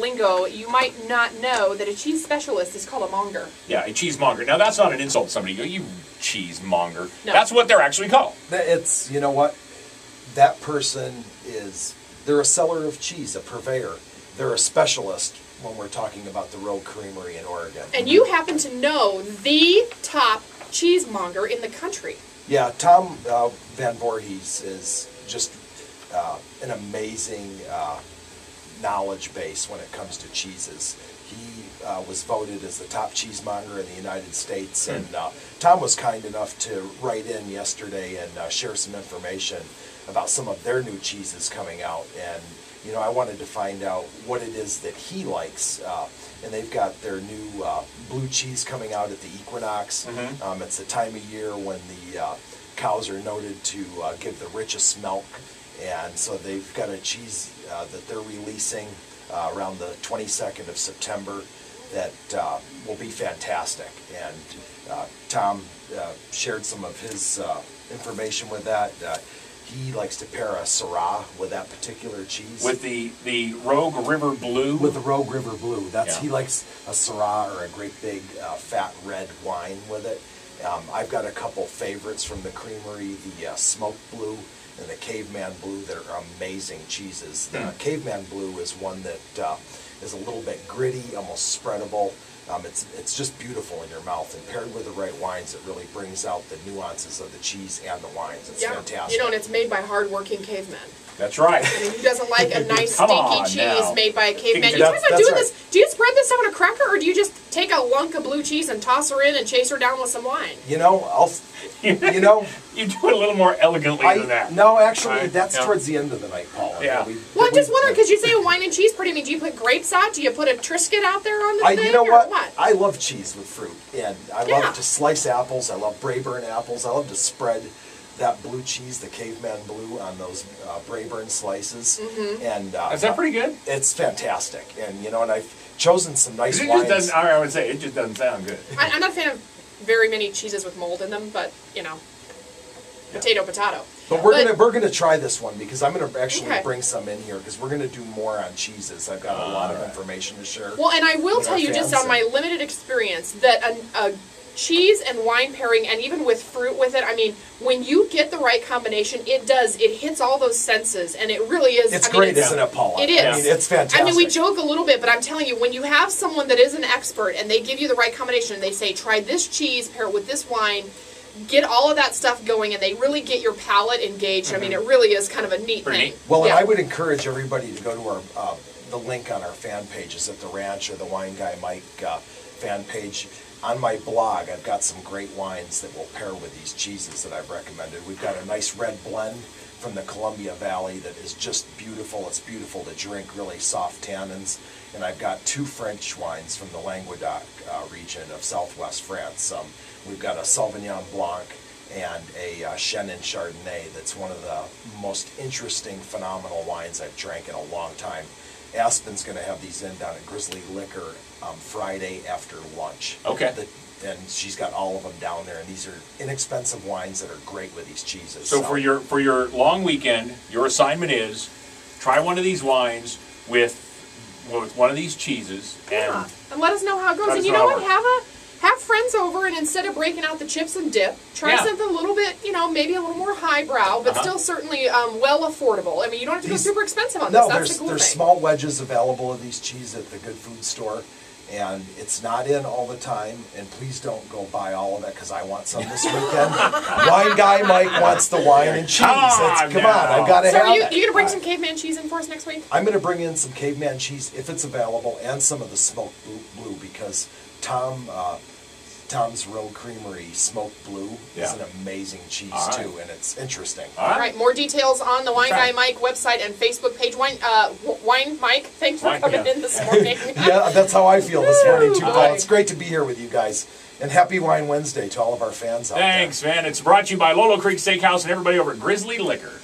lingo, you might not know that a cheese specialist is called a monger. Yeah, a cheesemonger. Now, that's not an insult to somebody. You go, you cheesemonger. No. That's what they're actually called. It's, you know what? That person is, they're a seller of cheese, a purveyor. They're a specialist when we're talking about the Rogue Creamery in Oregon. And you happen to know the top cheesemonger in the country. Yeah, Tom Van Voorhees is just an amazing knowledge base when it comes to cheeses. He was voted as the top cheesemonger in the United States, and Tom was kind enough to write in yesterday and share some information about some of their new cheeses coming out. And you know, I wanted to find out what it is that he likes. And they've got their new blue cheese coming out at the equinox. It's the time of year when the cows are noted to give the richest milk. And so they've got a cheese that they're releasing around the 22nd of September that will be fantastic. And Tom shared some of his information with that. He likes to pair a Syrah with that particular cheese. With the Rogue River Blue? With the Rogue River Blue. That's, yeah. He likes a Syrah or a great big fat red wine with it. I've got a couple favorites from the creamery, the Smoked Blue and the Caveman Blue, that are amazing cheeses. The Caveman Blue is one that is a little bit gritty, almost spreadable. It's just beautiful in your mouth, and paired with the right wines, it really brings out the nuances of the cheese and the wines. It's fantastic. You know, and it's made by hard-working cavemen. That's right. I mean, who doesn't like a nice Come stinky on cheese now. made by a caveman? You That's talk about doing right. this. Do you spread this on a cracker, or do you just take a lunk of blue cheese and toss her in and chase her down with some wine? You know, you do it a little more elegantly than that. No, actually, Right. that's Yeah. towards the end of the night, Paula. Yeah. Well, I'm just wondering, because you say a wine and cheese party. I mean, do you put grapes out? Do you put a Triscuit out there on the thing? You know or what? I love cheese with fruit, and I Yeah. love to slice apples. I love Braeburn apples. I love to spread that blue cheese, the Caveman Blue, on those Braeburn slices. And Is that pretty good? It's fantastic, and you know, and I've chosen some nice It wines. just doesn't, I would say, it just doesn't sound good. I'm not a fan of very many cheeses with mold in them, but, you know, potato. But we're gonna try this one, because I'm gonna actually Okay. bring some in here, because we're gonna do more on cheeses. I've got a lot of information to share. Well, and I will with tell our you, just fans. on my limited experience, that a cheese and wine pairing, and even with fruit with it, I mean, when you get the right combination, it hits all those senses, and it really is. It's great, isn't it, Paula? It is. I mean, it's fantastic. I mean, we joke a little bit, but I'm telling you, when you have someone that is an expert and they give you the right combination, and they say, try this cheese, pair it with this wine, get all of that stuff going, and they really get your palate engaged. I mean, it really is kind of a neat Pretty thing. neat. Well, Yeah. and I would encourage everybody to go to our the link on our fan pages at the Ranch or the WineGuyMike fan page. On my blog, I've got some great wines that will pair with these cheeses that I've recommended. We've got a nice red blend from the Columbia Valley that is just beautiful. It's beautiful to drink, really soft tannins. And I've got two French wines from the Languedoc region of southwest France. We've got a Sauvignon Blanc and a Chenin Chardonnay that's one of the most interesting, phenomenal wines I've drank in a long time. Aspen's going to have these in down at Grizzly Liquor Friday after lunch. Okay. And she's got all of them down there, and these are inexpensive wines that are great with these cheeses. So for your long weekend, your assignment is try one of these wines with one of these cheeses, Yeah. And let us know how it goes. Let And us you know know how what? it Have friends over, and instead of breaking out the chips and dip, try Yeah. something a little bit, you know, maybe a little more highbrow, but still certainly well affordable. I mean, you don't have to go super expensive on this. No, That's the cool there's thing. small wedges available of these cheese at the Good Food Store, and it's not in all the time. And please don't go buy all of it, because I want some this weekend. Wine Guy Mike wants the wine and cheese. Come on, I've got to So have are you it. going to bring some caveman cheese in for us next week? I'm going to bring in some caveman cheese if it's available, and some of the smoked blue, because Tom's Rogue Creamery Smoked Blue is an amazing cheese too, and it's interesting. All right, more details on the Wine Guy Mike website and Facebook page. Wine Mike, thanks for coming in this morning. Yeah, that's how I feel this morning too, Paul. It's great to be here with you guys. And happy Wine Wednesday to all of our fans out there. Thanks, man. It's brought to you by Lolo Creek Steakhouse and everybody over at Grizzly Liquor.